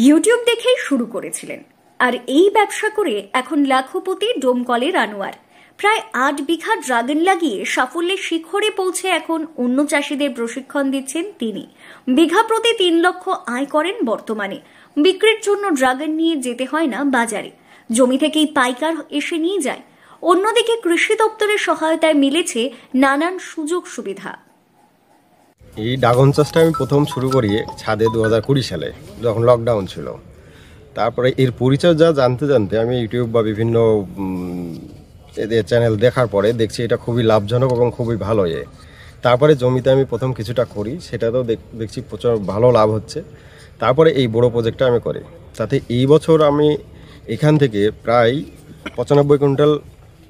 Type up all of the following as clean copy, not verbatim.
YouTube দেখেই শুরু করেছিলেন, আর এই ব্যবসা করে এখন লাখপতি ডোমকলের আনোয়ার। প্রায় ৮ বিঘা ড্রাগন লাগিয়ে সাফল্যের শিখরে পৌঁছে এখন অন্য চাষিদের প্রশিক্ষণ দিচ্ছেন তিনি। বিঘা প্রতি ৩ লক্ষ আয় করেন বর্তমানে। বিক্রির জন্য ড্রাগন নিয়ে যেতে হয় না বাজারে, জমি থেকেই পাইকার এসে নিয়ে যায়। অন্যদিকে কৃষি দপ্তরের সহায়তায় মিলেছে নানান সুযোগ সুবিধা। এই ড্রাগন চাষটা আমি প্রথম শুরু করি ছাদে 2020 সালে, যখন লকডাউন ছিল। তারপরে এর পরিচর্যা জানতে জানতে আমি ইউটিউব বা বিভিন্ন এদের চ্যানেল দেখার পরে দেখছি এটা খুবই লাভজনক এবং খুবই ভালো। তারপরে জমিতে আমি প্রথম কিছুটা করি, সেটাতেও দেখছি প্রচুর ভালো লাভ হচ্ছে। তারপরে এই বড় প্রজেক্টটা আমি করি, তাতে এই বছর আমি এখান থেকে প্রায় 95 কুইন্টাল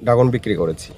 ড্রাগন বিক্রি করেছি।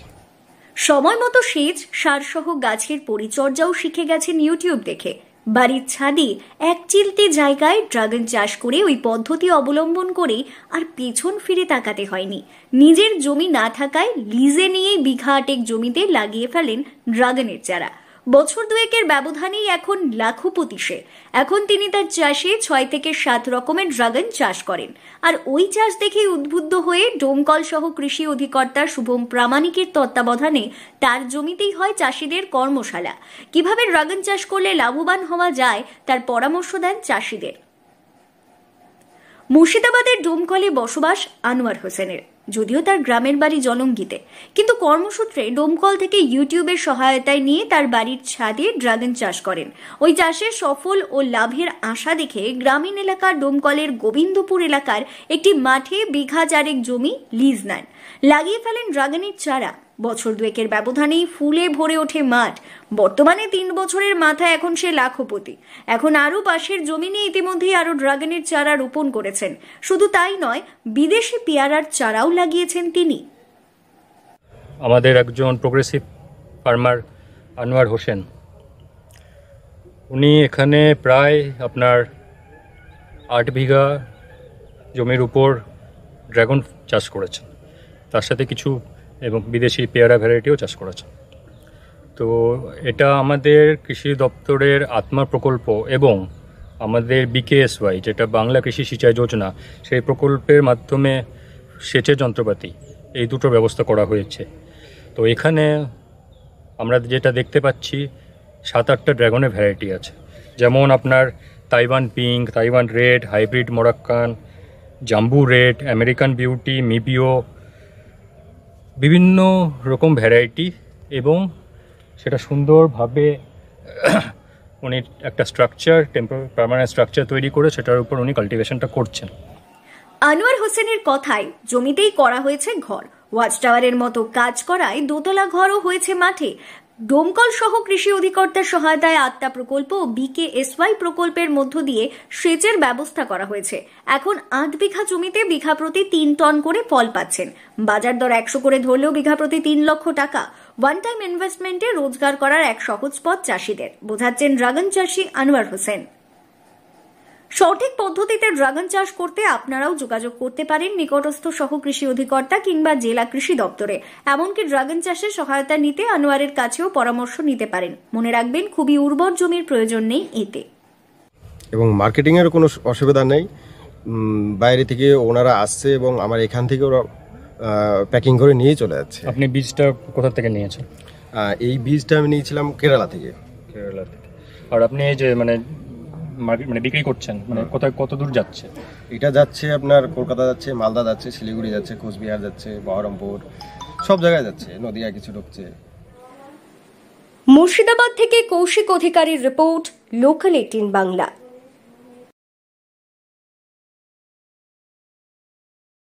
সময় মতো সেচ, সারসহ গাছের পরিচর্যাও শিখে গেছেন ইউটিউব দেখে। বাড়ির ছাদে এক চিলতে জায়গায় ড্রাগন চাষ করে ওই পদ্ধতি অবলম্বন করে আর পেছন ফিরে তাকাতে হয়নি। নিজের জমি না থাকায় লিজে নিয়েই বিঘা ৮ জমিতে লাগিয়ে ফেলেন ড্রাগনের চারা। বছর দুয়েকের ব্যবধানেই এখন লাখপতি সে। এখন তিনি তার চাষে ৬ থেকে ৭ রকমের ড্রাগন চাষ করেন। আর ওই চাষ দেখেই উদ্বুদ্ধ হয়ে ডোমকল সহ কৃষি অধিকর্তা শুভম প্রামাণিকের তত্ত্বাবধানে তার জমিতেই হয় চাষিদের কর্মশালা। কিভাবে ড্রাগন চাষ করলে লাভবান হওয়া যায় তার পরামর্শ দেন চাষিদের। মুর্শিদাবাদের ডোমকলে বসবাস আনোয়ার হোসেনের। যদিও তার গ্রামের বাড়ি জলঙ্গিতে, কিন্তু কর্মসূত্রে ডোমকল থেকে ইউটিউবের সহায়তায় নিয়ে তার বাড়ির ছাদে ড্রাগন চাষ করেন। ওই চাষে সফল ও লাভের আশা দেখে গ্রামীণ এলাকার ডোমকলের গোবিন্দপুর এলাকার একটি মাঠে বিঘা ৪ জমি লিজ নেন। লাগিয়ে ফেলেন ড্রাগনের চারা। বছর দুয়েকের ব্যবধানেই ফুলে ভরে ওঠে মাঠ। বর্তমানে ৩ বছরের মাথায় এখন সে লাখপতি। এখন আরও পাশের জমি নিয়ে ইতিমধ্যেই আরও ড্রাগনের চারা রোপণ করেছেন। শুধু তাই নয়, বিদেশি পেয়ারার চারাও লাগিয়েছেন তিনি। আমাদের একজন প্রোগ্রেসিভ ফার্মার আনোয়ার হোসেন, উনি এখানে প্রায় আপনার ৮ বিঘা জমির উপর ড্রাগন চাষ করেছেন, তার সাথে কিছু এবং বিদেশি পেয়ারা ভ্যারাইটিও চাষ করেছেন। তো এটা আমাদের কৃষি দপ্তরের আত্মা প্রকল্প এবং আমাদের BKSY, যেটা বাংলা কৃষি সিঁচাই যোজনা, সেই প্রকল্পের মাধ্যমে সেচের যন্ত্রপাতি এই দুটো ব্যবস্থা করা হয়েছে। তো এখানে আমরা যেটা দেখতে পাচ্ছি ৭-৮টা ড্রাগনের ভ্যারাইটি আছে, যেমন আপনার Taiwan pink, Taiwan red, hybrid Moroccan, Jambu red, American beauty, মিবিও, বিভিন্ন রকম ভ্যারাইটি। এবং সেটা সুন্দরভাবে উনি একটা স্ট্রাকচার, পার্মানেন্ট স্ট্রাকচার তৈরি করে সেটার উপর উনি কাল্টিভেশনটা করছেন। আনোয়ার হোসেনের কথায় জমিতেই করা হয়েছে ঘর। ওয়াচ টাওয়ারের মতো কাজ করায় দোতলা ঘরও হয়েছে মাঠে। ডোমকল সহ কৃষি অধিকর্তার সহায়তায় আত্মা প্রকল্প ও BKSY প্রকল্পের মধ্য দিয়ে সেচের ব্যবস্থা করা হয়েছে। এখন ৮ বিঘা জমিতে বিঘা প্রতি ৩ টন করে ফল পাচ্ছেন। বাজার দর ১০০ করে ধরলেও বিঘা প্রতি ৩ লক্ষ টাকা। ওয়ান টাইম ইনভেস্টমেন্টে রোজগার করার এক সহজ পথ চাষিদের, বোঝাচ্ছেন ড্রাগন চাষি আনোয়ার হোসেন। সঠিক পদ্ধতিতে ড্রাগন চাষ করতে আপনারাও যোগাযোগ করতে পারেন নিকটস্থ সহ কৃষি অধিকর্তা কিংবা জেলা কৃষি দপ্তরে। এমনকি ড্রাগন চাষে সহায়তা নিতে আনোয়ারের কাছেও পরামর্শ নিতে পারেন। মনে রাখবেন, খুবই উর্বর জমির প্রয়োজন নেই এতে। এবং মার্কেটিংয়ের কোনো অসুবিধা নেই। বাইরে থেকে ওনারা আসছে এবং আমার এখান থেকে ওরা প্যাকিং করে নিয়ে চলে যাচ্ছে। আপনি বীজটা কোথা থেকে নিয়েছেন? এই বীজটা আমি নিয়েছিলাম কেরালা থেকে। আর আপনি এই যে মানে বিক্রি করছেন, মানে কোথায়, কত দূর যাচ্ছে? এটা যাচ্ছে আপনার কলকাতা যাচ্ছে, মালদা যাচ্ছে, শিলিগুড়ি যাচ্ছে, কোচবিহার যাচ্ছে, বহরমপুর, সব জায়গায় যাচ্ছে, নদিয়া কিছু ঢুকছে। মুর্শিদাবাদ থেকে কৌশিক অধিকারীর রিপোর্ট, লোকাল 18 বাংলা।